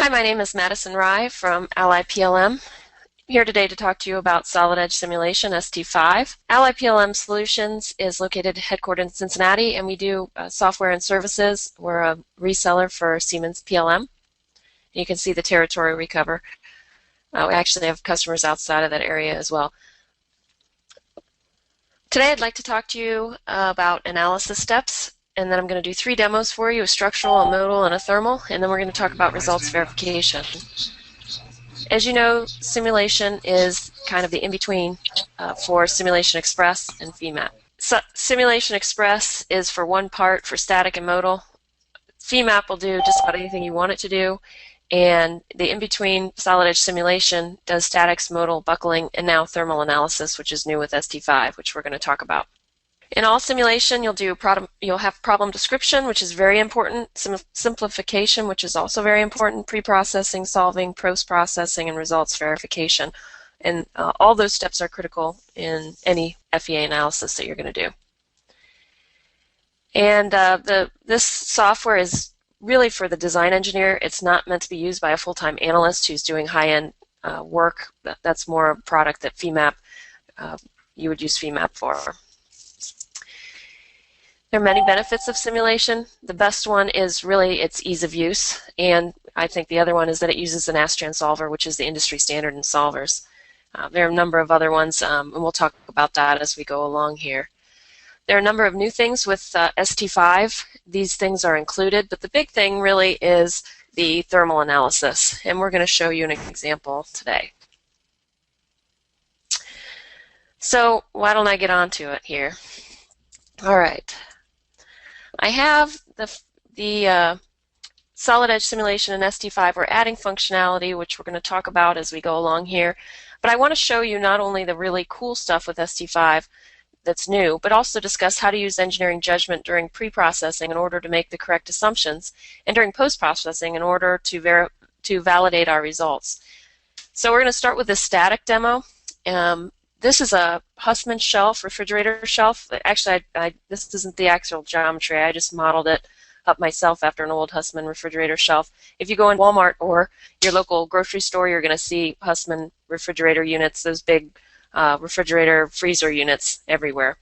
Hi, my name is Madison Rye from Ally PLM. I'm here today to talk to you about Solid Edge Simulation, ST5. Ally PLM Solutions is located headquartered in Cincinnati, and we do software and services. We're a reseller for Siemens PLM. You can see the territory we cover. We actually have customers outside of that area as well. Today I'd like to talk to you about analysis steps, and then I'm going to do 3 demos for you, a structural, a modal, and a thermal, and then we're going to talk about results verification. As you know, simulation is kind of the in-between for Simulation Express and FEMAP. So, Simulation Express is for one part for static and modal. FEMAP will do just about anything you want it to do, and the in-between Solid Edge Simulation does statics, modal, buckling, and now thermal analysis, which is new with ST5, which we're going to talk about. In all simulation, you'll have problem description, which is very important, simplification, which is also very important, pre-processing, solving, post-processing, and results verification. And all those steps are critical in any FEA analysis that you're going to do. And this software is really for the design engineer. It's not meant to be used by a full-time analyst who's doing high-end work. That's more a product that FEMAP, you would use FEMAP for. There are many benefits of simulation. The best one is really its ease of use, and I think the other one is that it uses an Astran solver, which is the industry standard in solvers. There are a number of other ones, and we'll talk about that as we go along here. There are a number of new things with ST5. These things are included, but the big thing really is the thermal analysis, and we're going to show you an example today. So why don't I get on to it here? All right. I have the Solid Edge Simulation in ST5. We're adding functionality, which we're going to talk about as we go along here. But I want to show you not only the really cool stuff with ST5 that's new, but also discuss how to use engineering judgment during pre-processing in order to make the correct assumptions, and during post-processing in order to validate our results. So we're going to start with this static demo. This is a Hussmann shelf, refrigerator shelf. Actually, this isn't the actual geometry. I just modeled it up myself after an old Hussmann refrigerator shelf. If you go in Walmart or your local grocery store, you're going to see Hussmann refrigerator units, those big refrigerator freezer units everywhere.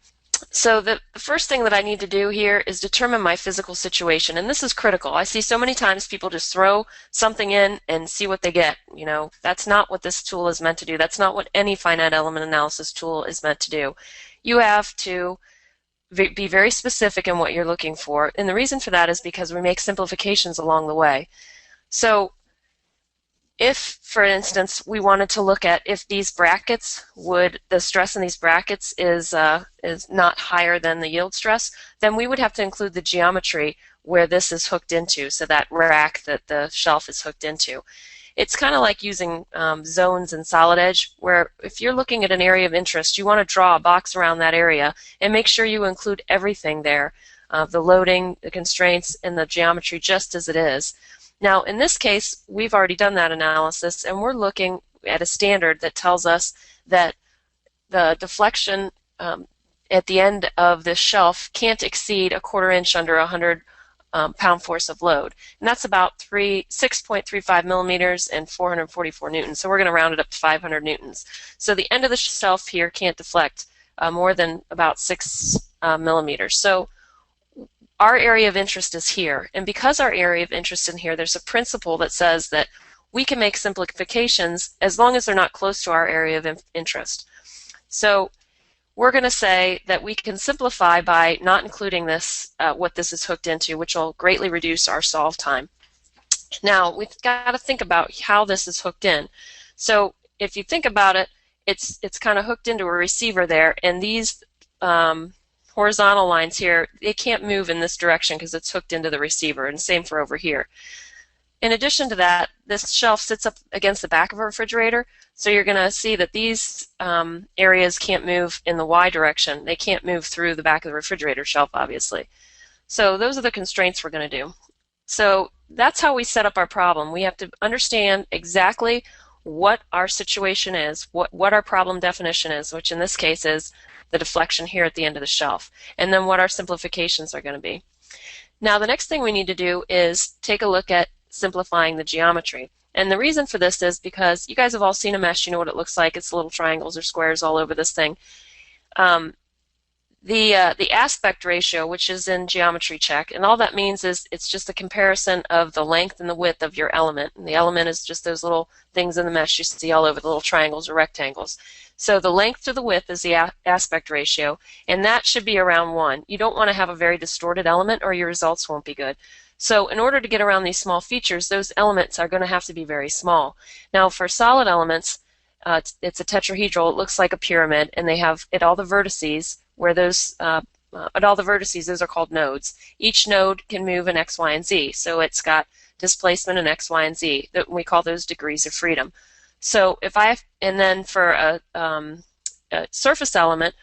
So the first thing that I need to do here is determine my physical situation, and this is critical. I see so many times people just throw something in and see what they get. You know, that's not what this tool is meant to do. That's not what any finite element analysis tool is meant to do. You have to be very specific in what you're looking for, and the reason for that is because we make simplifications along the way. So if, for instance, we wanted to look at if these brackets the stress in these brackets is not higher than the yield stress, then we would have to include the geometry where this is hooked into, so that rack that the shelf is hooked into. It's kind of like using zones in Solid Edge, where if you're looking at an area of interest, you want to draw a box around that area and make sure you include everything there, the loading, the constraints, and the geometry just as it is. Now, in this case, we've already done that analysis, and we're looking at a standard that tells us that the deflection at the end of this shelf can't exceed a 1/4 inch under 100 pound force of load. And that's about 6.35 millimeters and 444 newtons. So we're going to round it up to 500 newtons. So the end of the shelf here can't deflect more than about 6 millimeters. So our area of interest is here, and because our area of interest in here, there's a principle that says that we can make simplifications as long as they're not close to our area of interest. So we're going to say that we can simplify by not including this, what this is hooked into, which will greatly reduce our solve time. Now, we've got to think about how this is hooked in. So if you think about it, it's kind of hooked into a receiver there, and these horizontal lines here, they can't move in this direction because it's hooked into the receiver, and same for over here. In addition to that, this shelf sits up against the back of a refrigerator, so you're going to see that these areas can't move in the Y direction. They can't move through the back of the refrigerator shelf, obviously. So those are the constraints we're going to do. So that's how we set up our problem. We have to understand exactly what our situation is, what our problem definition is, which in this case is the deflection here at the end of the shelf, and then what our simplifications are going to be. Now the next thing we need to do is take a look at simplifying the geometry. And the reason for this is because you guys have all seen a mesh. You know what it looks like. It's little triangles or squares all over this thing. The aspect ratio, which is in geometry check, and all that means is it's just a comparison of the length and the width of your element. And the element is just those little things in the mesh you see all over, the little triangles or rectangles. So the length to the width is the aspect ratio, and that should be around 1. You don't want to have a very distorted element or your results won't be good. So in order to get around these small features, those elements are going to have to be very small. Now for solid elements, it's a tetrahedral. It looks like a pyramid, and they have at all the vertices, where those at all the vertices, those are called nodes. Each node can move in x, y, and z. So it's got displacement in x, y, and z. We call those degrees of freedom. So if and then for a surface element,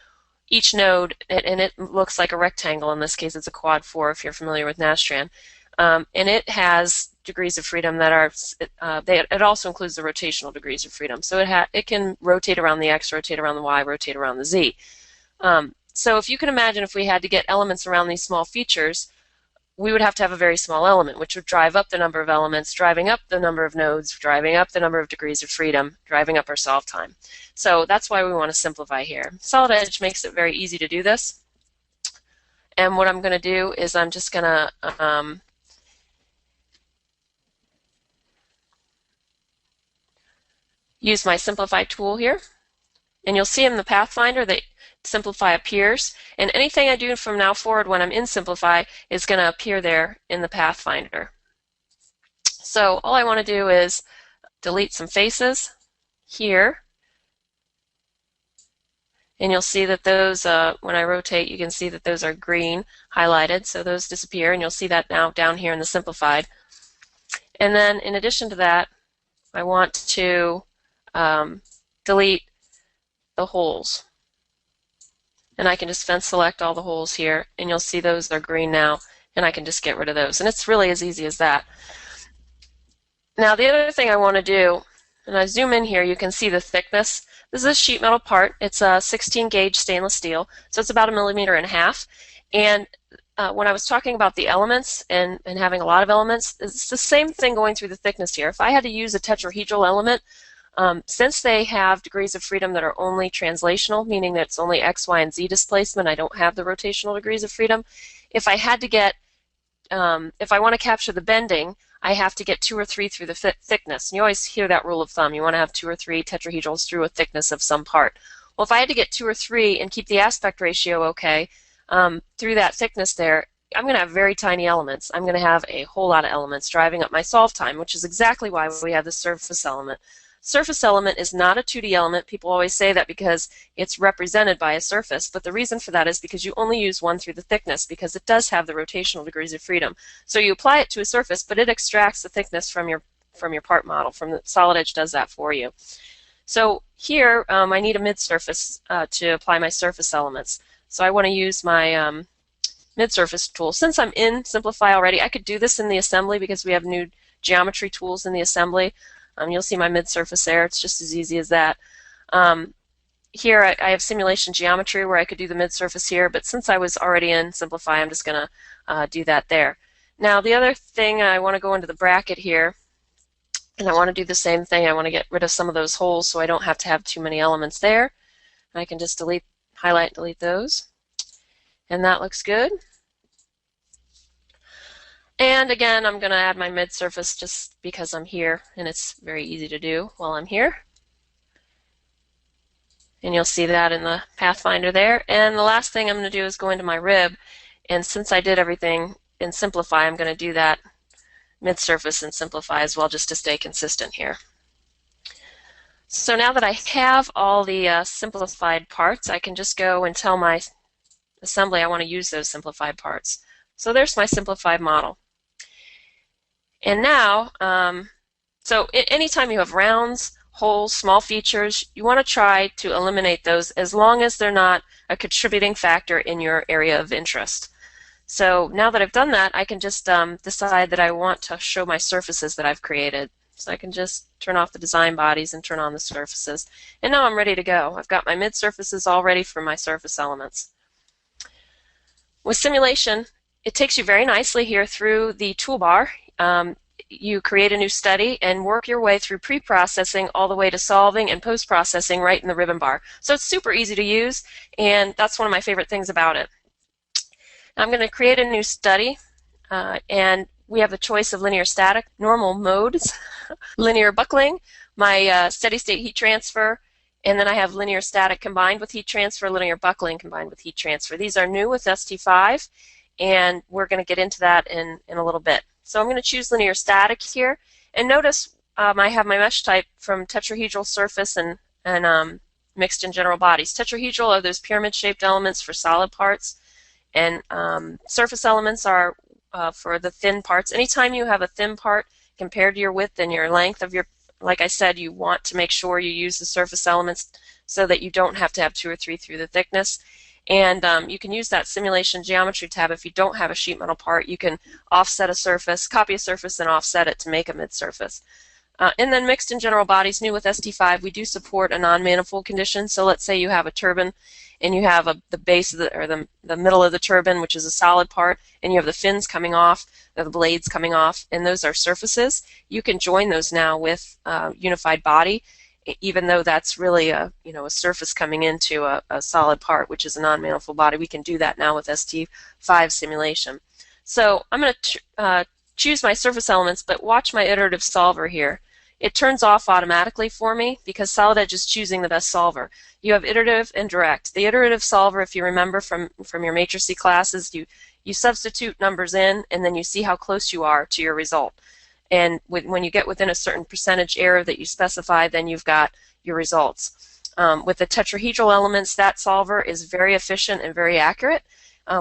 each node, and it looks like a rectangle. In this case, it's a quad 4 if you're familiar with Nastran, and it has degrees of freedom that are. It also includes the rotational degrees of freedom. So it can rotate around the x, rotate around the y, rotate around the z. So if you can imagine, if we had to get elements around these small features, we would have to have a very small element, which would drive up the number of elements, driving up the number of nodes, driving up the number of degrees of freedom, driving up our solve time. So that's why we want to simplify here. Solid Edge makes it very easy to do this. And what I'm going to do is I'm just going to use my Simplify tool here. And you'll see in the Pathfinder that Simplify appears, and anything I do from now forward when I'm in Simplify is going to appear there in the Pathfinder. So all I want to do is delete some faces here, and you'll see that those, when I rotate, you can see that those are green highlighted, so those disappear, and you'll see that now down here in the Simplified. And then in addition to that, I want to delete the holes. And I can just fence select all the holes here, and you'll see those are green now, and I can just get rid of those. And it's really as easy as that. Now the other thing I want to do, and I zoom in here, you can see the thickness. This is a sheet metal part. It's a 16 gauge stainless steel, so it's about 1.5 millimeters. And when I was talking about the elements and having a lot of elements, it's the same thing going through the thickness here. If I had to use a tetrahedral element, since they have degrees of freedom that are only translational, meaning that it's only x, y, and z displacement, I don't have the rotational degrees of freedom. If I had to get, if I want to capture the bending, I have to get 2 or 3 through the thickness. And you always hear that rule of thumb. You want to have 2 or 3 tetrahedrals through a thickness of some part. Well, if I had to get 2 or 3 and keep the aspect ratio okay through that thickness there, I'm going to have very tiny elements. I'm going to have a whole lot of elements driving up my solve time, which is exactly why we have the surface element. Surface element is not a 2D element. People always say that because it's represented by a surface, but the reason for that is because you only use 1 through the thickness, because it does have the rotational degrees of freedom. So you apply it to a surface, but it extracts the thickness from your part model. From the Solid Edge does that for you. So here I need a mid-surface to apply my surface elements. So I want to use my mid-surface tool. Since I'm in Simplify already, I could do this in the assembly because we have new geometry tools in the assembly. You'll see my mid-surface there. It's just as easy as that. Here I have simulation geometry where I could do the mid-surface here, but since I was already in Simplify, I'm just going to do that there. Now the other thing, I want to go into the bracket here, and I want to do the same thing. I want to get rid of some of those holes so I don't have to have too many elements there. And I can just highlight, delete those. And that looks good. And again, I'm going to add my mid-surface just because I'm here, and it's very easy to do while I'm here. And you'll see that in the Pathfinder there. And the last thing I'm going to do is go into my rib, and since I did everything in Simplify, I'm going to do that mid-surface and Simplify as well, just to stay consistent here. So now that I have all the simplified parts, I can just go and tell my assembly I want to use those simplified parts. So there's my simplified model. And now, so anytime you have rounds, holes, small features, you want to try to eliminate those as long as they're not a contributing factor in your area of interest. So now that I've done that, I can just decide that I want to show my surfaces that I've created. So I can just turn off the design bodies and turn on the surfaces. And now I'm ready to go. I've got my mid-surfaces all ready for my surface elements. With simulation, it takes you very nicely here through the toolbar. you create a new study and work your way through pre-processing all the way to solving and post-processing right in the ribbon bar. So it's super easy to use, and that's one of my favorite things about it. I'm going to create a new study, and we have a choice of linear static, normal modes, linear buckling, my steady state heat transfer, and then I have linear static combined with heat transfer, linear buckling combined with heat transfer. These are new with ST5, and we're going to get into that in a little bit. So I'm going to choose linear static here, and notice I have my mesh type from tetrahedral surface and mixed in general bodies. Tetrahedral are those pyramid-shaped elements for solid parts, and surface elements are for the thin parts. Anytime you have a thin part compared to your width and your length of your, like I said, you want to make sure you use the surface elements so that you don't have to have 2 or 3 through the thickness. And you can use that simulation geometry tab. If you don't have a sheet metal part, you can offset a surface, copy a surface, and offset it to make a mid-surface. And then mixed in general bodies, new with ST5, we do support a non-manifold condition. So let's say you have a turbine and you have the base of the middle of the turbine, which is a solid part, and you have the fins coming off, the blades coming off, and those are surfaces. You can join those now with unified body, even though that's really a surface coming into a solid part, which is a non-manifold body. We can do that now with ST5 simulation. So I'm going to choose my surface elements, but watch my iterative solver here. It turns off automatically for me because Solid Edge is choosing the best solver. You have iterative and direct. The iterative solver, if you remember from your matrices classes, you substitute numbers in and then you see how close you are to your result. And when you get within a certain percentage error that you specify, then you've got your results. With the tetrahedral elements, that solver is very efficient and very accurate.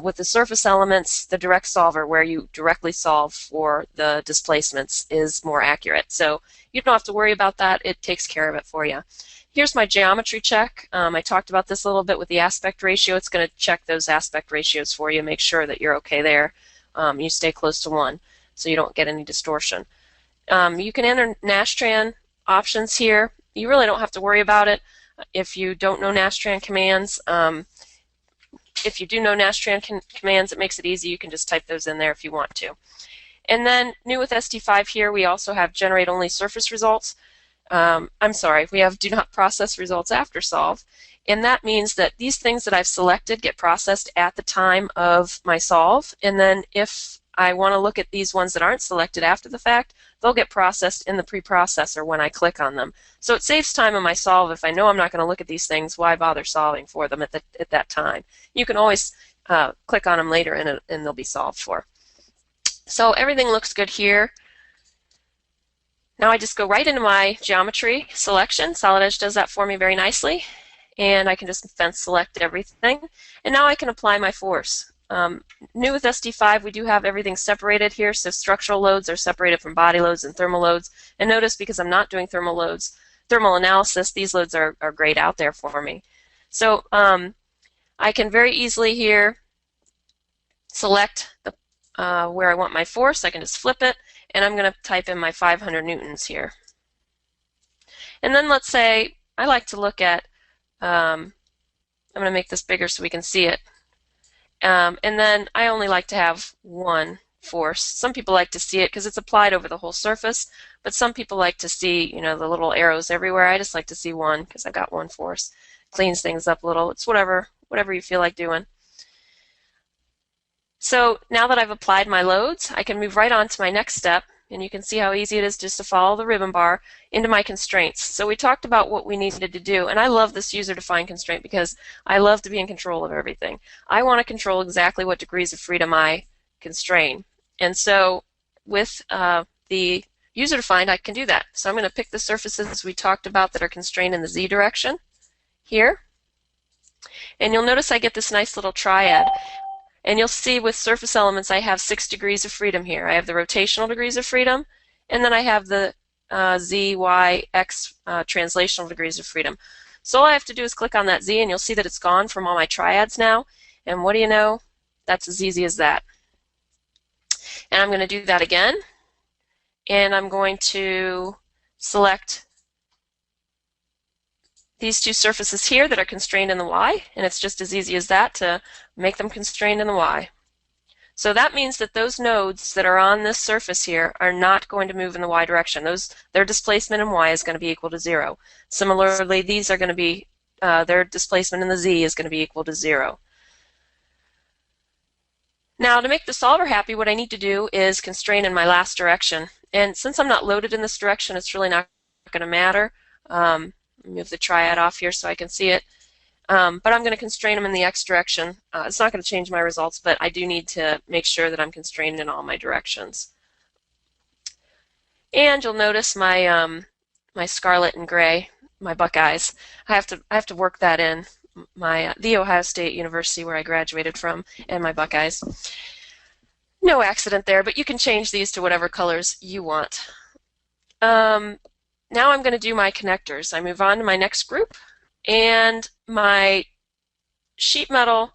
With the surface elements, the direct solver, where you directly solve for the displacements, is more accurate. So you don't have to worry about that. It takes care of it for you. Here's my geometry check. I talked about this a little bit with the aspect ratio. It's going to check those aspect ratios for you, make sure that you're okay there. You stay close to 1 so you don't get any distortion. You can enter Nastran options here. You really don't have to worry about it if you don't know Nastran commands. If you do know Nastran commands, it makes it easy. You can just type those in there if you want to. And then new with ST5 here, we also have generate only surface results. I'm sorry, we have do not process results after solve. And that means that these things that I've selected get processed at the time of my solve. And then if I want to look at these ones that aren't selected after the fact, they'll get processed in the preprocessor when I click on them. So it saves time on my solve. If I know I'm not going to look at these things, why bother solving for them at that time? You can always click on them later and they'll be solved for. So everything looks good here. Now I just go right into my geometry selection. Solid Edge does that for me very nicely. And I can just then select everything. And now I can apply my force. New with ST5, we do have everything separated here, so structural loads are separated from body loads and thermal loads. And notice, because I'm not doing thermal analysis, these loads are grayed out there for me. So I can very easily here select where I want my force. I can just flip it, and I'm going to type in my 500 newtons here. And then let's say I like to look at, I'm going to make this bigger so we can see it. And then I only like to have one force. Some people like to see it because it's applied over the whole surface, but some people like to see, the little arrows everywhere. I just like to see one because I got one force. Cleans things up a little. It's whatever you feel like doing. So now that I've applied my loads, I can move right on to my next step, and you can see how easy it is just to follow the ribbon bar into my constraints. So we talked about what we needed to do, and I love this user-defined constraint because I love to be in control of everything. I want to control exactly what degrees of freedom I constrain. And so with the user-defined, I can do that. So I'm going to pick the surfaces we talked about that are constrained in the z direction here. And you'll notice I get this nice little triad. And you'll see with surface elements I have 6 degrees of freedom here. I have the rotational degrees of freedom, and then I have the z, y, x translational degrees of freedom. So all I have to do is click on that z, and you'll see that it's gone from all my triads now. And what do you know? That's as easy as that. And I'm going to do that again. And I'm going to select these two surfaces here that are constrained in the y, and it's just as easy as that to make them constrained in the y. So that means that those nodes that are on this surface here are not going to move in the y direction. Their displacement in y is going to be equal to 0. Similarly, these are going to be, their displacement in the z is going to be equal to 0. Now, to make the solver happy, what I need to do is constrain in my last direction. And since I'm not loaded in this direction, it's really not going to matter. Move the triad off here so I can see it. But I'm going to constrain them in the x direction. It's not going to change my results, but I do need to make sure that I'm constrained in all my directions. And you'll notice my my scarlet and gray, my Buckeyes. I have to work that in. The Ohio State University where I graduated from, and my Buckeyes. No accident there, but you can change these to whatever colors you want. Now I'm going to do my connectors. I move on to my next group, and my sheet metal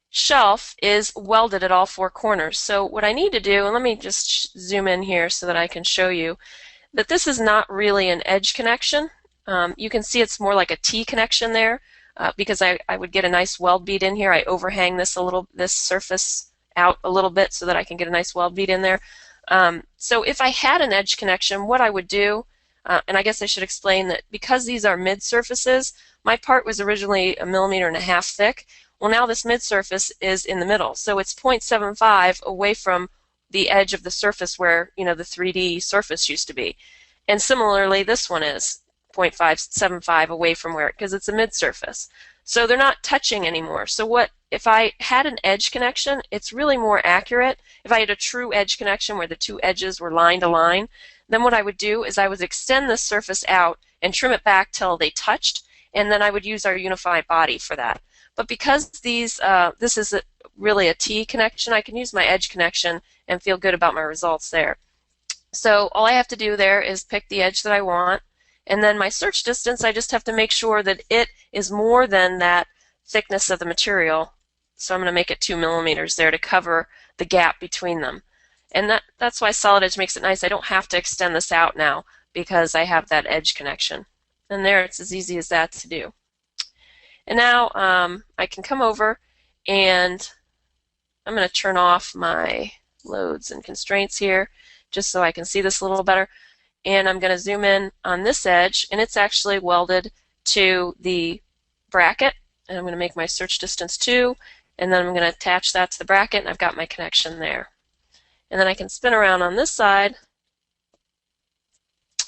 shelf is welded at all 4 corners. So what I need to do, and let me just zoom in here so that I can show you that this is not really an edge connection. You can see it's more like a T connection there because I would get a nice weld bead in here. I overhang this surface out a little bit so that I can get a nice weld bead in there. So if I had an edge connection, what I would do, and I guess I should explain that because these are mid surfaces, my part was originally 1.5 millimeters thick. Well, now this mid surface is in the middle, so it's 0.75 away from the edge of the surface where the 3D surface used to be. And similarly, this one is 0.575 away from where, because it's a mid surface. So they're not touching anymore. So what if I had an edge connection? It's really more accurate. If I had a true edge connection where the 2 edges were line to line, then what I would do is I would extend this surface out and trim it back till they touched, and then I would use our unified body for that. But because this is really a T connection, I can use my edge connection and feel good about my results there. So all I have to do there is pick the edge that I want, and then my search distance, I just have to make sure that it is more than that thickness of the material. So I'm going to make it 2 millimeters there to cover the gap between them. And that's why Solid Edge makes it nice. I don't have to extend this out now because I have that edge connection. And there, it's as easy as that to do. And now I can come over and I'm going to turn off my loads and constraints here just so I can see this a little better. And I'm going to zoom in on this edge, and it's actually welded to the bracket. And I'm going to make my search distance 2, and then I'm going to attach that to the bracket, and I've got my connection there. And then I can spin around on this side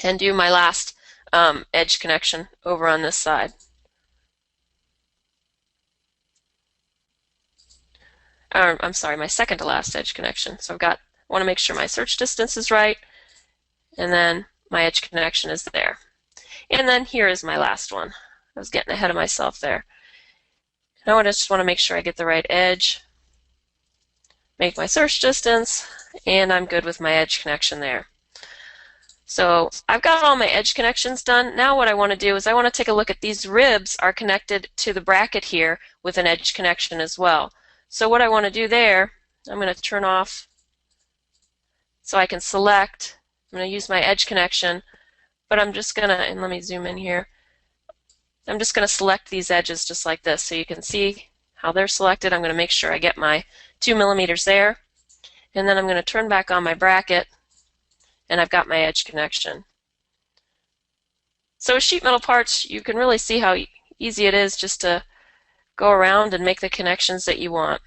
and do my last edge connection over on this side. I'm sorry, my second to last edge connection. So I want to make sure my search distance is right, and then my edge connection is there. And then here is my last one. I was getting ahead of myself there. Now I just want to make sure I get the right edge, make my search distance, and I'm good with my edge connection there. So I've got all my edge connections done. Now what I want to do is I want to take a look at these ribs are connected to the bracket here with an edge connection as well. So what I want to do there, I'm going to turn off so I can select. I'm going to use my edge connection, but I'm just going to, and let me zoom in here, I'm just going to select these edges just like this so you can see how they're selected. I'm going to make sure I get my 2 millimeters there, and then I'm going to turn back on my bracket, and I've got my edge connection. So with sheet metal parts, you can really see how easy it is just to go around and make the connections that you want.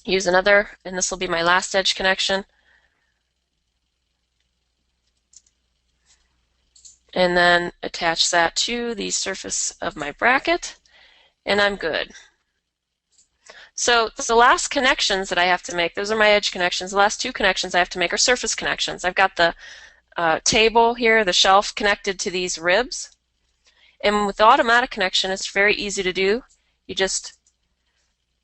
Use another, and this will be my last edge connection. And then attach that to the surface of my bracket, and I'm good. So the last connections that I have to make, those are my edge connections. The last 2 connections I have to make are surface connections. I've got the table here, the shelf, connected to these ribs. And with the automatic connection, it's very easy to do. You just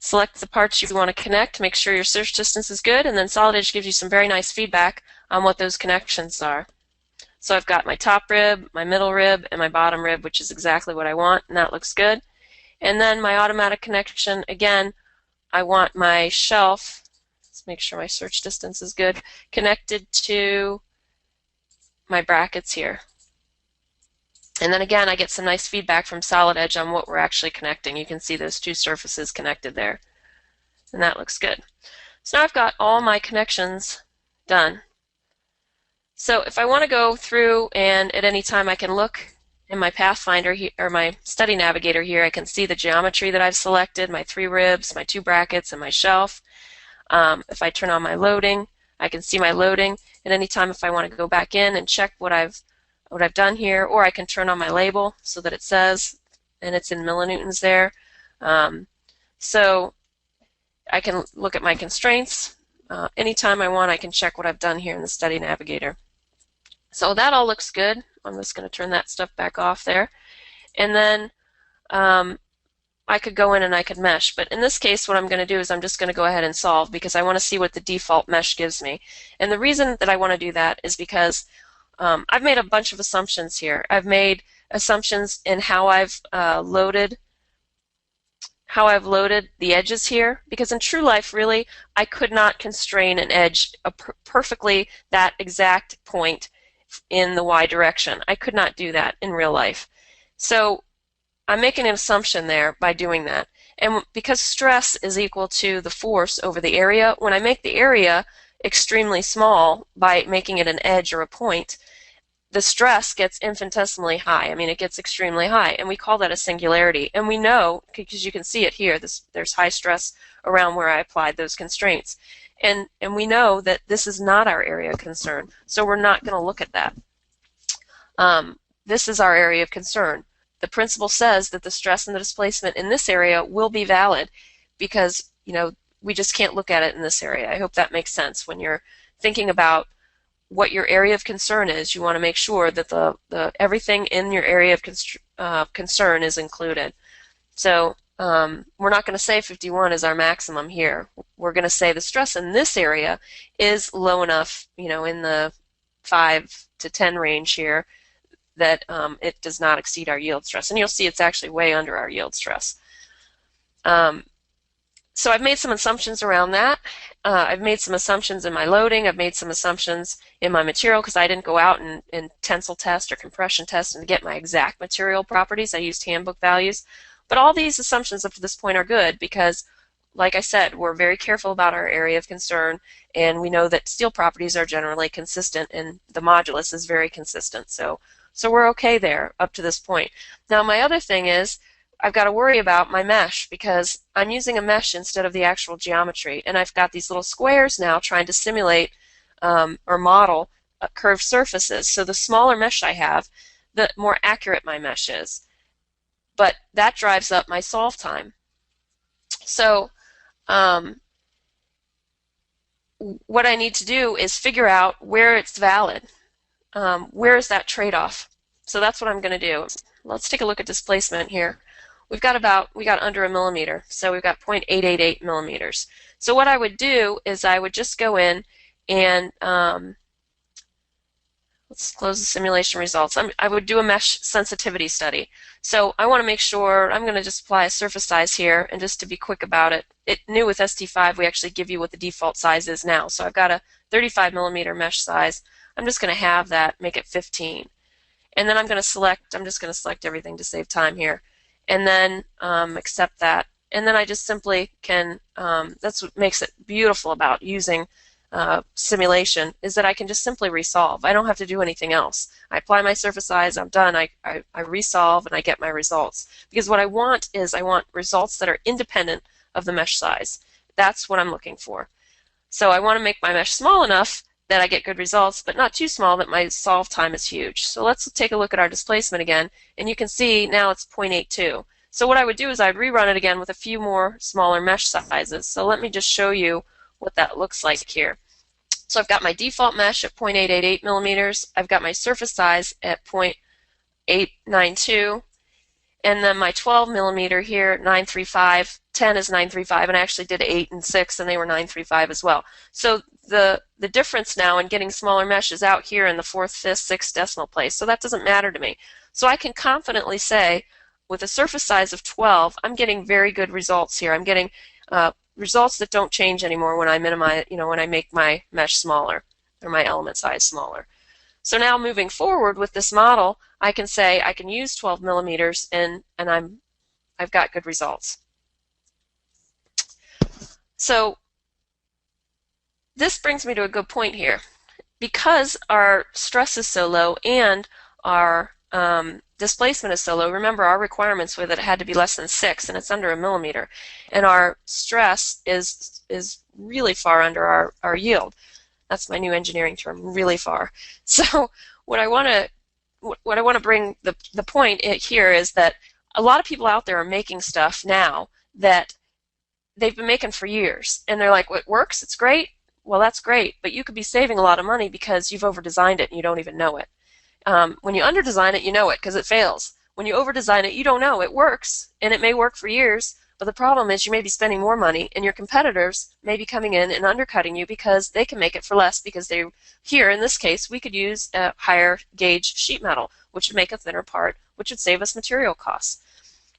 select the parts you want to connect, make sure your search distance is good, and then Solid Edge gives you some very nice feedback on what those connections are. So I've got my top rib, my middle rib, and my bottom rib, which is exactly what I want, and that looks good. And then my automatic connection, again, I want my shelf, let's make sure my search distance is good, connected to my brackets here. And then again, I get some nice feedback from Solid Edge on what we're actually connecting. You can see those 2 surfaces connected there, and that looks good. So now I've got all my connections done. So if I want to go through and at any time I can look in my Pathfinder or my study navigator here, I can see the geometry that I've selected, my 3 ribs, my 2 brackets, and my shelf. If I turn on my loading, I can see my loading. At any time if I want to go back in and check what I've done here, or I can turn on my label so that it says, and it's in millinewtons there. So I can look at my constraints. Anytime I want, I can check what I've done here in the study navigator. So that all looks good. I'm just going to turn that stuff back off there. And then I could go in and I could mesh. But in this case, what I'm going to do is I'm just going to go ahead and solve because I want to see what the default mesh gives me. And the reason that I want to do that is because I've made a bunch of assumptions here. I've made assumptions in how I've loaded the edges here, because in true life, really, I could not constrain an edge perfectly that exact point in the y direction. I could not do that in real life. So I'm making an assumption there by doing that. And because stress is equal to the force over the area, when I make the area extremely small by making it an edge or a point, the stress gets infinitesimally high. I mean, it gets extremely high, and we call that a singularity. And we know, because you can see it here, there's high stress around where I applied those constraints. And we know that this is not our area of concern, so we're not going to look at that. This is our area of concern. The principle says that the stress and the displacement in this area will be valid because, we just can't look at it in this area. I hope that makes sense. When you're thinking about what your area of concern is, you want to make sure that the everything in your area of concern is included. So we're not going to say 51 is our maximum here. We're going to say the stress in this area is low enough, in the 5 to 10 range here, that it does not exceed our yield stress. And you'll see it's actually way under our yield stress. So I've made some assumptions around that. I've made some assumptions in my loading. I've made some assumptions in my material because I didn't go out and tensile test or compression test and get my exact material properties. I used handbook values. But all these assumptions up to this point are good because, like I said, we're very careful about our area of concern, and we know that steel properties are generally consistent, and the modulus is very consistent. So we're okay there up to this point. Now, my other thing is I've got to worry about my mesh because I'm using a mesh instead of the actual geometry, and I've got these little squares now trying to simulate or model curved surfaces. So the smaller mesh I have, the more accurate my mesh is. But that drives up my solve time. So what I need to do is figure out where it's valid. Where is that trade-off? So that's what I'm going to do. Let's take a look at displacement here. We got under a millimeter, so we've got 0.888 millimeters. So what I would do is I would just go in and let's close the simulation results. I would do a mesh sensitivity study. So I want to make sure, I'm going to just apply a surface size here, and just to be quick about it, it new with ST5 we actually give you what the default size is now. So I've got a 35 millimeter mesh size. I'm just going to have that, make it 15. And then I'm just going to select everything to save time here. And then accept that. And then I just simply can, that's what makes it beautiful about using simulation, is that I can just simply resolve. I don't have to do anything else. I apply my surface size, I'm done, I resolve, and I get my results. Because what I want is I want results that are independent of the mesh size. That's what I'm looking for. So I want to make my mesh small enough that I get good results, but not too small that my solve time is huge. So let's take a look at our displacement again, and you can see now it's 0.82. So what I would do is I'd rerun it again with a few more smaller mesh sizes. So let me just show you what that looks like here. So I've got my default mesh at 0.888 millimeters. I've got my surface size at 0.892. And then my 12 millimeter here, 935. 10 is 935, and I actually did 8 and 6, and they were 935 as well. So the difference now in getting smaller mesh is out here in the 4th, 5th, 6th decimal place. So that doesn't matter to me. So I can confidently say, with a surface size of 12, I'm getting very good results here. I'm getting results that don't change anymore when I minimize, when I make my mesh smaller or my element size smaller. So now moving forward with this model, I can say I can use 12 millimeters and I've got good results. So this brings me to a good point here. Because our stress is so low and our displacement is so low, remember our requirements were that it had to be less than 6 and it's under a millimeter, and our stress is really far under our yield. That's my new engineering term, really far. So what I want to bring the point here is that a lot of people out there are making stuff now that they've been making for years, and they're like, well, it works, it's great. Well, that's great, but you could be saving a lot of money because you've over-designed it and you don't even know it. When you under-design it, you know it because it fails. When you over-design it, you don't know. It works, and it may work for years, but the problem is you may be spending more money, and your competitors may be coming in and undercutting you because they can make it for less because here, in this case, we could use a higher gauge sheet metal, which would make a thinner part, which would save us material costs.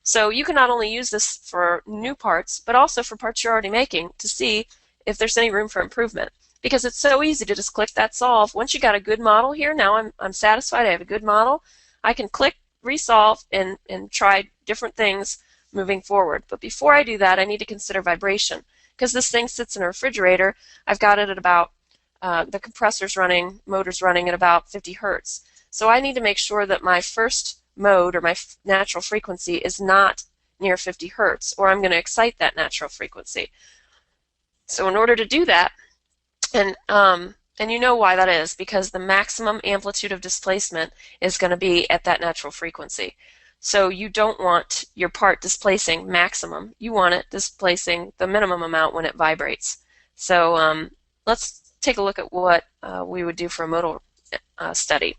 So you can not only use this for new parts, but also for parts you're already making to see if there's any room for improvement. Because it's so easy to just click that solve. Once you got a good model here, now I'm satisfied, I have a good model, I can click resolve and try different things moving forward. But before I do that, I need to consider vibration. Because this thing sits in a refrigerator, I've got it at about, the compressor's running, motor's running at about 50 hertz. So I need to make sure that my first mode or my natural frequency is not near 50 hertz, or I'm going to excite that natural frequency. So in order to do that, and you know why that is, because the maximum amplitude of displacement is going to be at that natural frequency. So you don't want your part displacing maximum. You want it displacing the minimum amount when it vibrates. So let's take a look at what we would do for a modal study.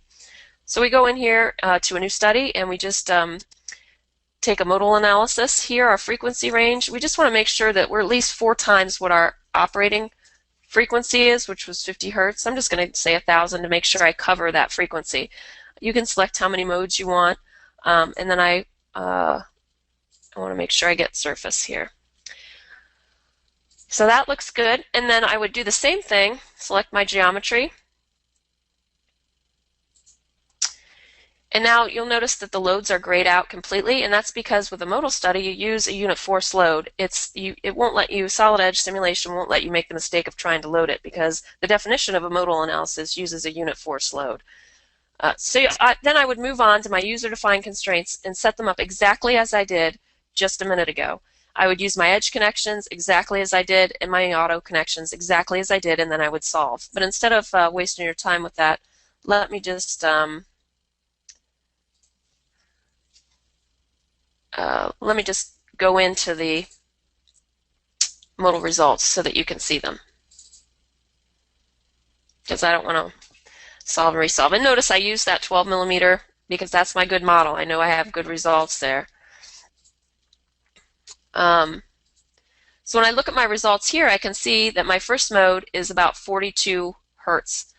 So we go in here to a new study, and we just take a modal analysis here, our frequency range. We just want to make sure that we're at least 4 times what our operating frequency is, which was 50 hertz. I'm just going to say 1,000 to make sure I cover that frequency. You can select how many modes you want, and then I want to make sure I get surface here. So that looks good, and then I would do the same thing, select my geometry. And now you'll notice that the loads are grayed out completely, and that's because with a modal study you use a unit force load. It won't let you, solid edge simulation won't let you make the mistake of trying to load it, because the definition of a modal analysis uses a unit force load. Then I would move on to my user-defined constraints and set them up exactly as I did just a minute ago. I would use my edge connections exactly as I did and my auto connections exactly as I did, and then I would solve. But instead of wasting your time with that, let me just go into the modal results so that you can see them, because I don't want to solve and resolve. And notice I use that 12 millimeter because that's my good model. I know I have good results there. So when I look at my results here, I can see that my first mode is about 42 hertz.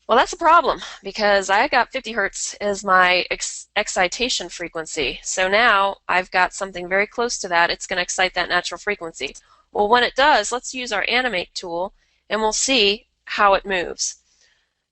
Well, that's a problem because I got 50 hertz as my excitation frequency. So now I've got something very close to that. It's going to excite that natural frequency. Well, when it does, let's use our animate tool and we'll see how it moves.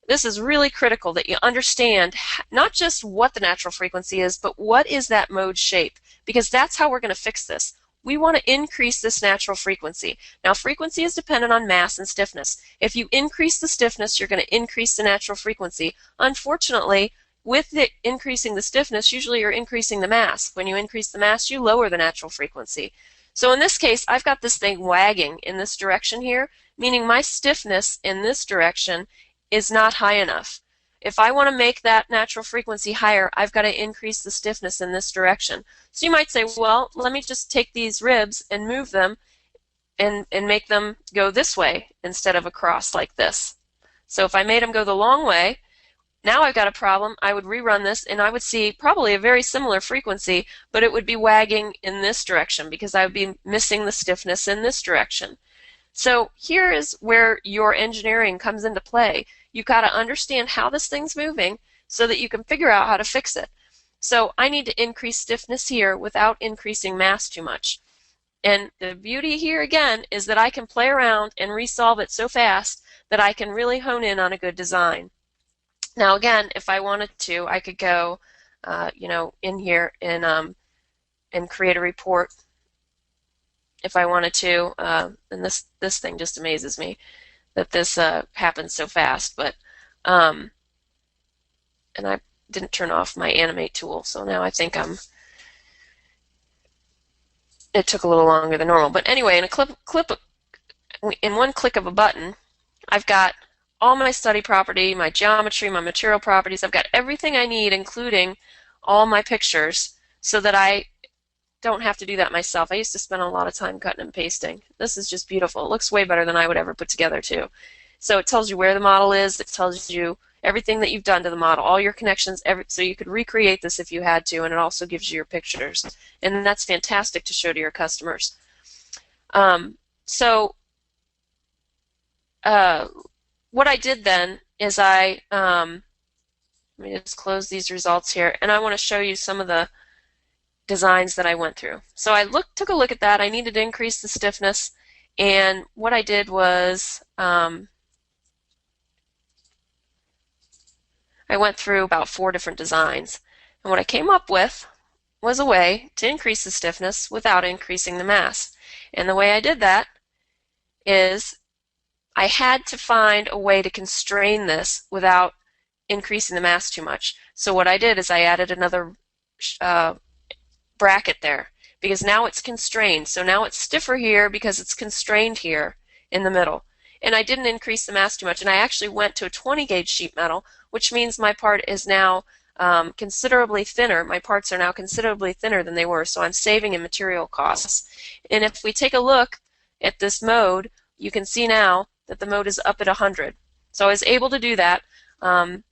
This is really critical that you understand not just what the natural frequency is, but what is that mode shape, because that's how we're going to fix this. We want to increase this natural frequency. Now, frequency is dependent on mass and stiffness. If you increase the stiffness, you're going to increase the natural frequency. Unfortunately, with increasing the stiffness, usually you're increasing the mass. When you increase the mass, you lower the natural frequency. So in this case, I've got this thing wagging in this direction here, meaning my stiffness in this direction is not high enough. If I want to make that natural frequency higher, I've got to increase the stiffness in this direction. So you might say, well, let me just take these ribs and move them and make them go this way instead of across like this. So if I made them go the long way, now I've got a problem. I would rerun this and I would see probably a very similar frequency, but it would be wagging in this direction because I would be missing the stiffness in this direction. So here is where your engineering comes into play. You've got to understand how this thing's moving so that you can figure out how to fix it. So I need to increase stiffness here without increasing mass too much. And the beauty here again is that I can play around and resolve it so fast that I can really hone in on a good design. Now again, if I wanted to, I could go in here and create a report if I wanted to, and this thing just amazes me. that this happens so fast, but and I didn't turn off my animate tool, so now I think it took a little longer than normal. But anyway, in one click of a button, I've got all my study property, my geometry, my material properties. I've got everything I need, including all my pictures, so that I don't have to do that myself. I used to spend a lot of time cutting and pasting. This is just beautiful. It looks way better than I would ever put together too. So it tells you where the model is. It tells you everything that you've done to the model, all your connections, so you could recreate this if you had to, and it also gives you your pictures. And that's fantastic to show to your customers. So what I did then is let me just close these results here, and I want to show you some of the designs that I went through. So I took a look at that. I needed to increase the stiffness, and what I did was I went through about 4 different designs, and what I came up with was a way to increase the stiffness without increasing the mass. And the way I did that is I had to find a way to constrain this without increasing the mass too much. So what I did is I added another bracket there, because now it's constrained. So now it's stiffer here because it's constrained here in the middle. And I didn't increase the mass too much, and I actually went to a 20 gauge sheet metal, which means my part is now considerably thinner. My parts are now considerably thinner than they were, so I'm saving in material costs. And if we take a look at this mode, you can see now that the mode is up at 100. So I was able to do that. And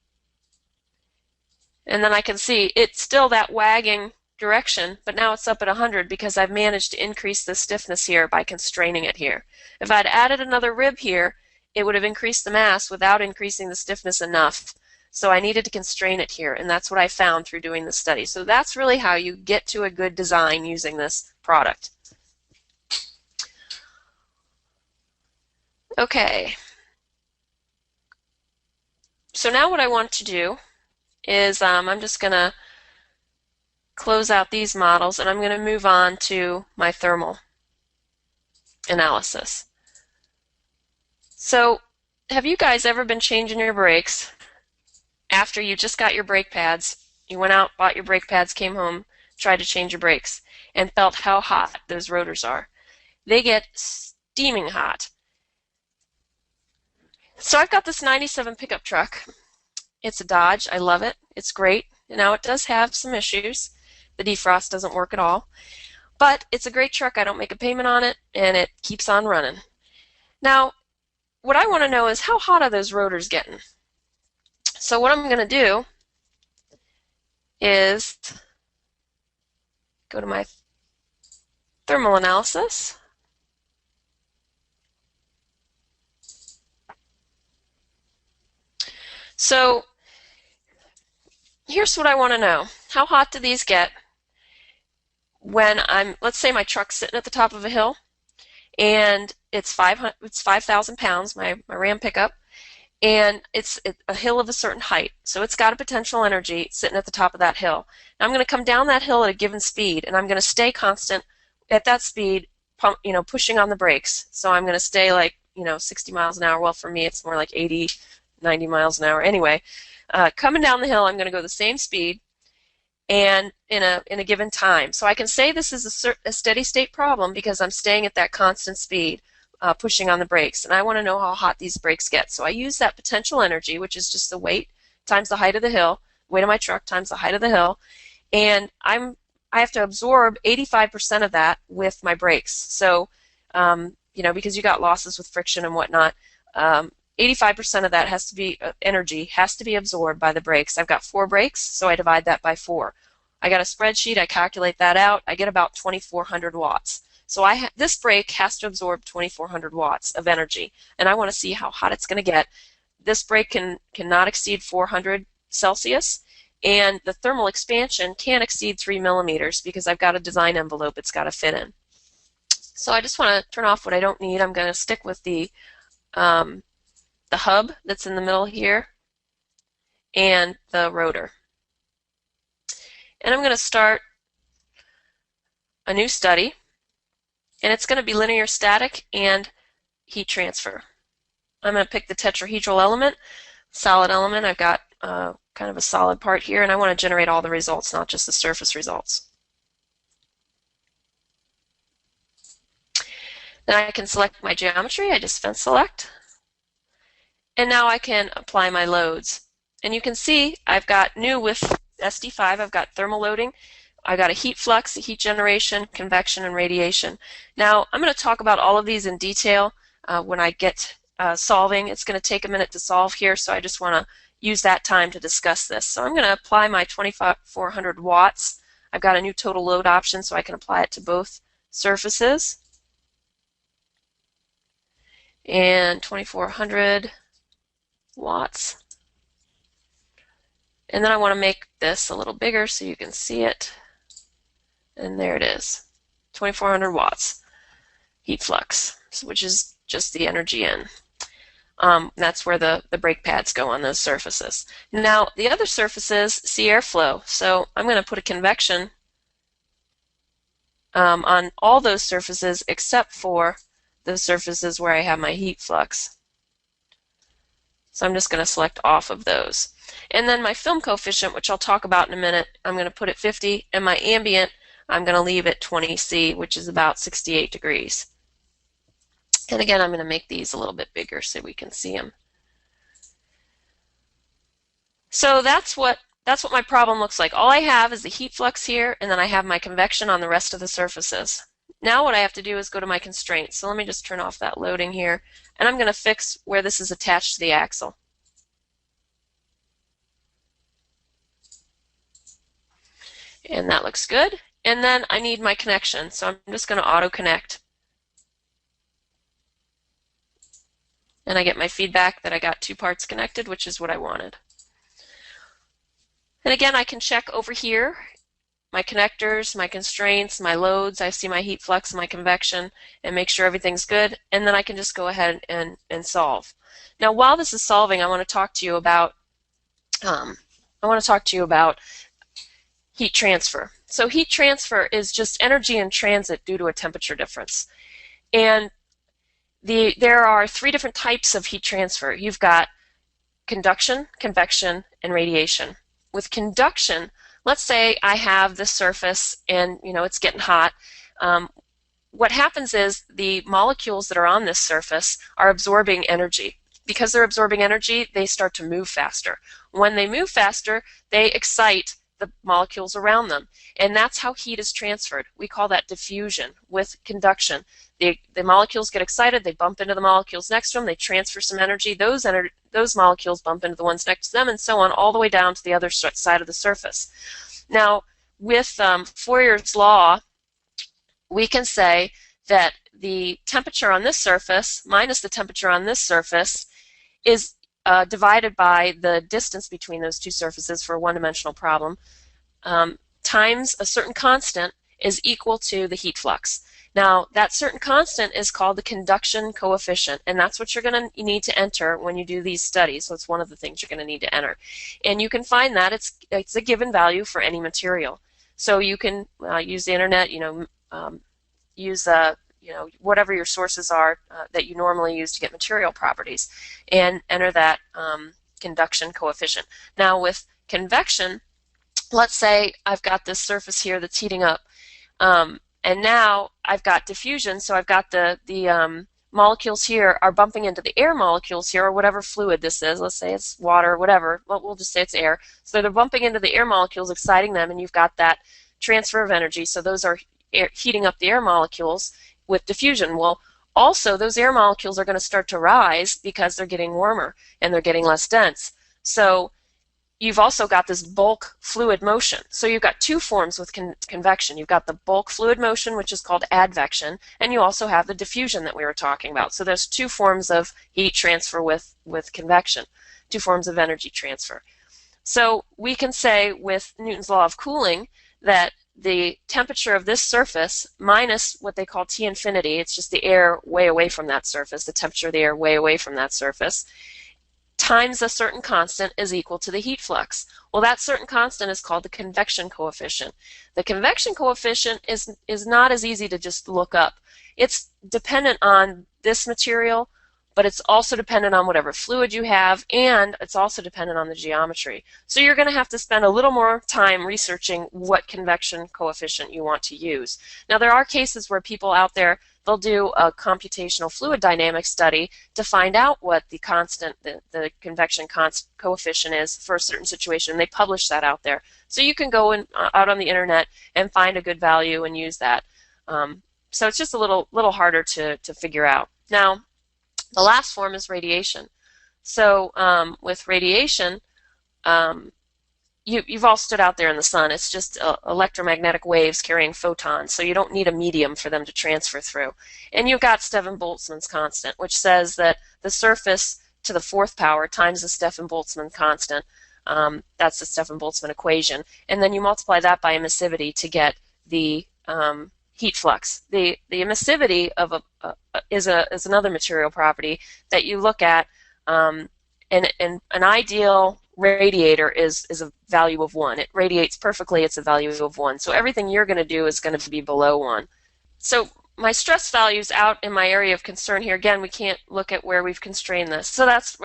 then I can see it's still that wagging direction, but now it's up at 100 because I've managed to increase the stiffness here by constraining it here. If I'd added another rib here, it would have increased the mass without increasing the stiffness enough. So I needed to constrain it here, and that's what I found through doing the study. So that's really how you get to a good design using this product. Okay. So now what I want to do is I'm just going to close out these models, and I'm going to move on to my thermal analysis. So have you guys ever been changing your brakes after you just got your brake pads? You went out, bought your brake pads, came home, tried to change your brakes, and felt how hot those rotors are. They get steaming hot. So I've got this 97 pickup truck. It's a Dodge. I love it. It's great. Now it does have some issues. The defrost doesn't work at all. But it's a great truck. I don't make a payment on it, and it keeps on running. Now, what I want to know is how hot are those rotors getting? So what I'm going to do is go to my thermal analysis. So here's what I want to know. How hot do these get when let's say my truck's sitting at the top of a hill, and it's 5,000 pounds, my Ram pickup, and it's a hill of a certain height. So it's got a potential energy sitting at the top of that hill. Now I'm going to come down that hill at a given speed, and I'm going to stay constant at that speed, pushing on the brakes. So I'm going to stay 60 miles an hour. Well, for me, it's more like 80, 90 miles an hour. Anyway, coming down the hill, I'm going to go the same speed and in a given time. So I can say this is a steady state problem because I'm staying at that constant speed, pushing on the brakes. And I want to know how hot these brakes get. So I use that potential energy, which is just the weight times the height of the hill, weight of my truck times the height of the hill, and I have to absorb 85% of that with my brakes. So because you got losses with friction and whatnot, 85% of that energy has to be absorbed by the brakes. I've got 4 brakes, so I divide that by 4. I got a spreadsheet, I calculate that out, I get about 2,400 watts. So this brake has to absorb 2,400 watts of energy, and I want to see how hot it's going to get. This brake cannot exceed 400 Celsius, and the thermal expansion can't exceed 3 millimeters because I've got a design envelope it's got to fit in. So I just want to turn off what I don't need. I'm going to stick with the hub that's in the middle here and the rotor. And I'm going to start a new study, and it's going to be linear static and heat transfer. I'm going to pick the tetrahedral element, solid element. I've got kind of a solid part here, and I want to generate all the results, not just the surface results. Then I can select my geometry. I just fence select. And now I can apply my loads. And you can see I've got new with ST5, I've got thermal loading, I've got a heat flux, a heat generation, convection, and radiation. Now I'm going to talk about all of these in detail when I get solving. It's going to take a minute to solve here, so I just want to use that time to discuss this. So I'm going to apply my 2400 watts. I've got a new total load option, so I can apply it to both surfaces. And 2400 watts. And then I want to make this a little bigger so you can see it. And there it is, 2400 watts heat flux, which is just the energy in. That's where the brake pads go on those surfaces. Now the other surfaces see airflow, so I'm going to put a convection on all those surfaces except for the surfaces where I have my heat flux. So I'm just going to select off of those. And then my film coefficient, which I'll talk about in a minute, I'm going to put at 50, and my ambient I'm going to leave at 20°C, which is about 68 degrees. And again, I'm going to make these a little bit bigger so we can see them. So that's what my problem looks like. All I have is the heat flux here, and then I have my convection on the rest of the surfaces. Now what I have to do is go to my constraints. So let me just turn off that loading here, and I'm going to fix where this is attached to the axle. And that looks good. And then I need my connection, so I'm just going to auto connect. And I get my feedback that I got 2 parts connected, which is what I wanted. And again, I can check over here my connectors, my constraints, my loads. I see my heat flux, my convection, and make sure everything's good. And then I can just go ahead and solve. Now, while this is solving, I want to talk to you about heat transfer. So heat transfer is just energy in transit due to a temperature difference. And there are 3 different types of heat transfer. You've got conduction, convection, and radiation. With conduction, let's say I have this surface and it's getting hot. What happens is the molecules that are on this surface are absorbing energy. Because they're absorbing energy, they start to move faster. When they move faster, they excite the molecules around them. And that's how heat is transferred. We call that diffusion. With conduction, the molecules get excited, they bump into the molecules next to them, they transfer some energy, those molecules bump into the ones next to them, and so on, all the way down to the other side of the surface. Now, with Fourier's law, we can say that the temperature on this surface minus the temperature on this surface is divided by the distance between those 2 surfaces for a one-dimensional problem, times a certain constant is equal to the heat flux. Now, that certain constant is called the conduction coefficient, and that's what you're going to need to enter when you do these studies. So it's one of the things you're going to need to enter. And you can find that it's a given value for any material. So you can use the internet, use whatever your sources are that you normally use to get material properties, and enter that conduction coefficient. Now with convection, let's say I've got this surface here that's heating up, and now I've got diffusion, so I've got the molecules here are bumping into the air molecules here, or whatever fluid this is. Let's say it's water, whatever. Well, we'll just say it's air. So they're bumping into the air molecules, exciting them, and you've got that transfer of energy. So those are heating up the air molecules with diffusion. Well, also those air molecules are going to start to rise because they're getting warmer and they're getting less dense. So you've also got this bulk fluid motion. So you've got 2 forms with convection. You've got the bulk fluid motion, which is called advection, and you also have the diffusion that we were talking about. So there's 2 forms of heat transfer with convection, 2 forms of energy transfer. So we can say with Newton's law of cooling that the temperature of this surface minus what they call T infinity, it's just the air way away from that surface, the temperature of the air way away from that surface, times a certain constant is equal to the heat flux. Well, that certain constant is called the convection coefficient. The convection coefficient is not as easy to just look up. It's dependent on this material, but it's also dependent on whatever fluid you have, and it's also dependent on the geometry. So you're going to have to spend a little more time researching what convection coefficient you want to use. Now, there are cases where people out there, they'll do a computational fluid dynamics study to find out what the constant, the convection coefficient is for a certain situation. They publish that out there. So you can go out on the internet and find a good value and use that. So it's just a little harder to figure out. Now, the last form is radiation. So with radiation, you've all stood out there in the sun. It's just electromagnetic waves carrying photons, so you don't need a medium for them to transfer through. And you've got Stefan-Boltzmann's constant, which says that the surface to the fourth power times the Stefan-Boltzmann constant. That's the Stefan-Boltzmann equation. And then you multiply that by emissivity to get the heat flux. The emissivity of is another material property that you look at, and an ideal radiator is a value of 1. It radiates perfectly, it's a value of 1. So everything you're going to do is going to be below 1. So my stress values out in my area of concern here, again, we can't look at where we've constrained this. So that's,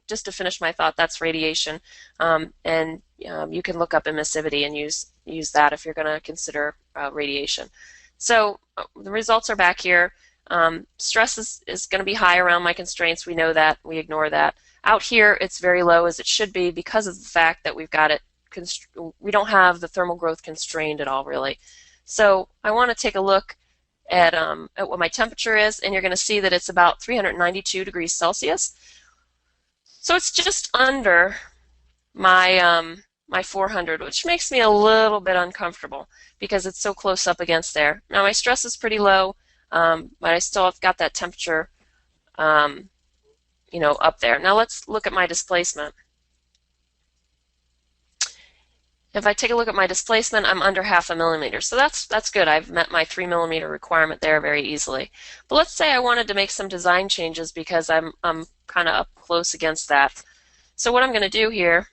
just to finish my thought, that's radiation. And you can look up emissivity and use that if you're going to consider radiation. So the results are back here. Stress is going to be high around my constraints. We know that. We ignore that. Out here, it's very low, as it should be, because of the fact that we've got it. We don't have the thermal growth constrained at all, really. So I want to take a look at what my temperature is, and you're going to see that it's about 392 degrees Celsius. So it's just under my my 400, which makes me a little bit uncomfortable because it's so close up against there. Now my stress is pretty low, but I still have got that temperature, you know, up there. Now let's look at my displacement. If I take a look at my displacement, I'm under 0.5 millimeter. So that's good. I've met my 3 millimeter requirement there very easily. But let's say I wanted to make some design changes because I'm kind of up close against that. So what I'm going to do here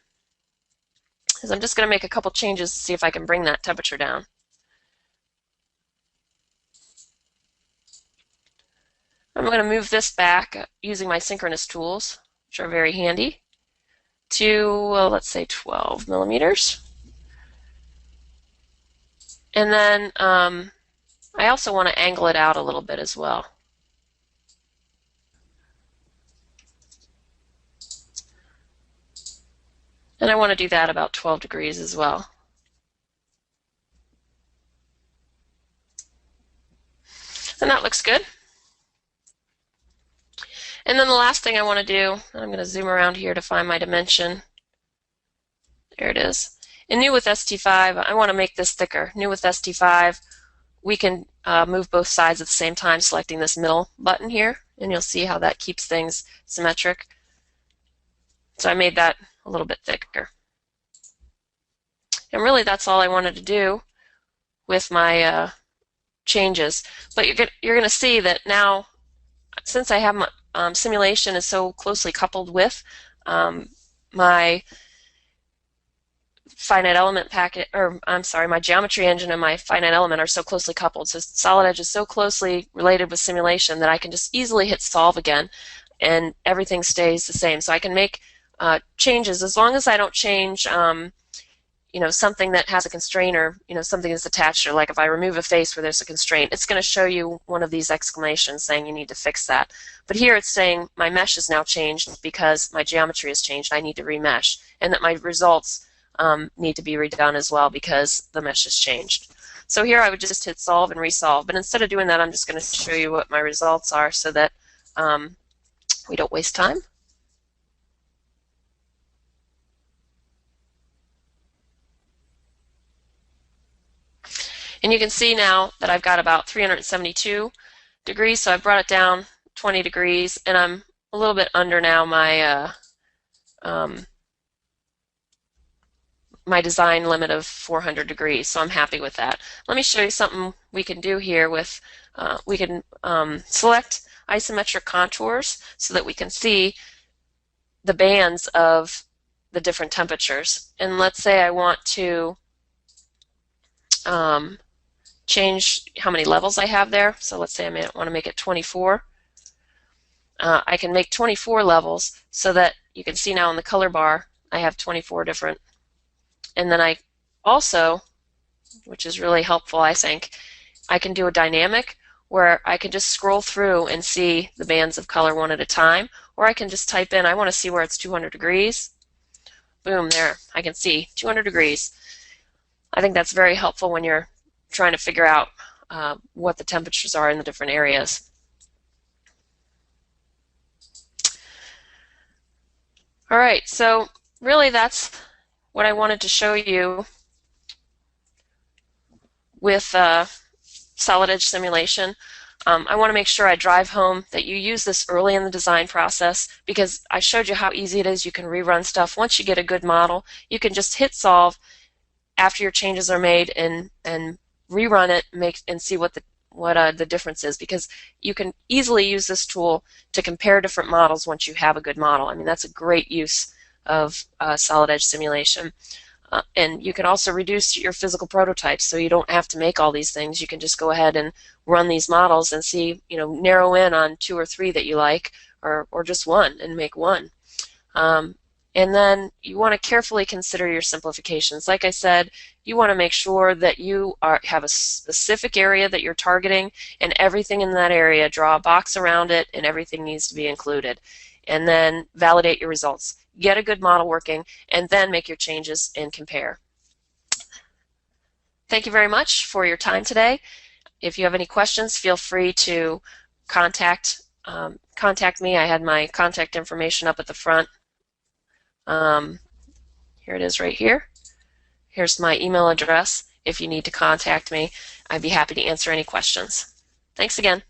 is I'm just going to make a couple changes to see if I can bring that temperature down. I'm going to move this back using my synchronous tools, which are very handy, to, let's say, 12 millimeters. And then I also want to angle it out a little bit as well. And I want to do that about 12 degrees as well. And that looks good. And then the last thing I want to do, I'm going to zoom around here to find my dimension. There it is. In new with ST5, I want to make this thicker. New with ST5, we can move both sides at the same time, selecting this middle button here, and you'll see how that keeps things symmetric. So I made that a little bit thicker. And really that's all I wanted to do with my changes. But you're going to see that now, since I have my simulation is so closely coupled with my finite element packet, or I'm sorry, my geometry engine and my finite element are so closely coupled. So Solid Edge is so closely related with simulation that I can just easily hit solve again and everything stays the same. So I can make changes as long as I don't change you know, something that has a constraint, or you know, something that's attached, or like if I remove a face where there's a constraint, it's going to show you one of these exclamations saying you need to fix that. But here it's saying my mesh is now changed because my geometry has changed. I need to remesh, and that my results need to be redone as well because the mesh has changed. So here I would just hit solve and resolve, but instead of doing that, I'm just going to show you what my results are so that we don't waste time. And you can see now that I've got about 372 degrees, so I've brought it down 20 degrees, and I'm a little bit under now my my design limit of 400 degrees, so I'm happy with that. Let me show you something we can do here with, we can select isometric contours so that we can see the bands of the different temperatures. And let's say I want to change how many levels I have there. So let's say I want to make it 24. I can make 24 levels so that you can see now in the color bar I have 24 different. And then I also, which is really helpful I think, I can do a dynamic where I can just scroll through and see the bands of color one at a time, or I can just type in, I want to see where it's 200 degrees. Boom, there, I can see 200 degrees. I think that's very helpful when you're trying to figure out what the temperatures are in the different areas. All right, so really that's what I wanted to show you with solid edge simulation. I want to make sure I drive home that you use this early in the design process, because I showed you how easy it is. You can rerun stuff. Once you get a good model, you can just hit solve after your changes are made and rerun it and see what the difference is, because you can easily use this tool to compare different models once you have a good model. I mean, that's a great use of solid edge simulation. And you can also reduce your physical prototypes, so you don't have to make all these things. You can just go ahead and run these models and see, narrow in on 2 or 3 that you like, or just one and make one. And then you want to carefully consider your simplifications. Like I said, you want to make sure that you have a specific area that you're targeting, and everything in that area, draw a box around it, and everything needs to be included. And then validate your results. Get a good model working, and then make your changes and compare. Thank you very much for your time today. If you have any questions, feel free to contact me. I had my contact information up at the front. Here it is right here. Here's my email address if you need to contact me. I'd be happy to answer any questions. Thanks again.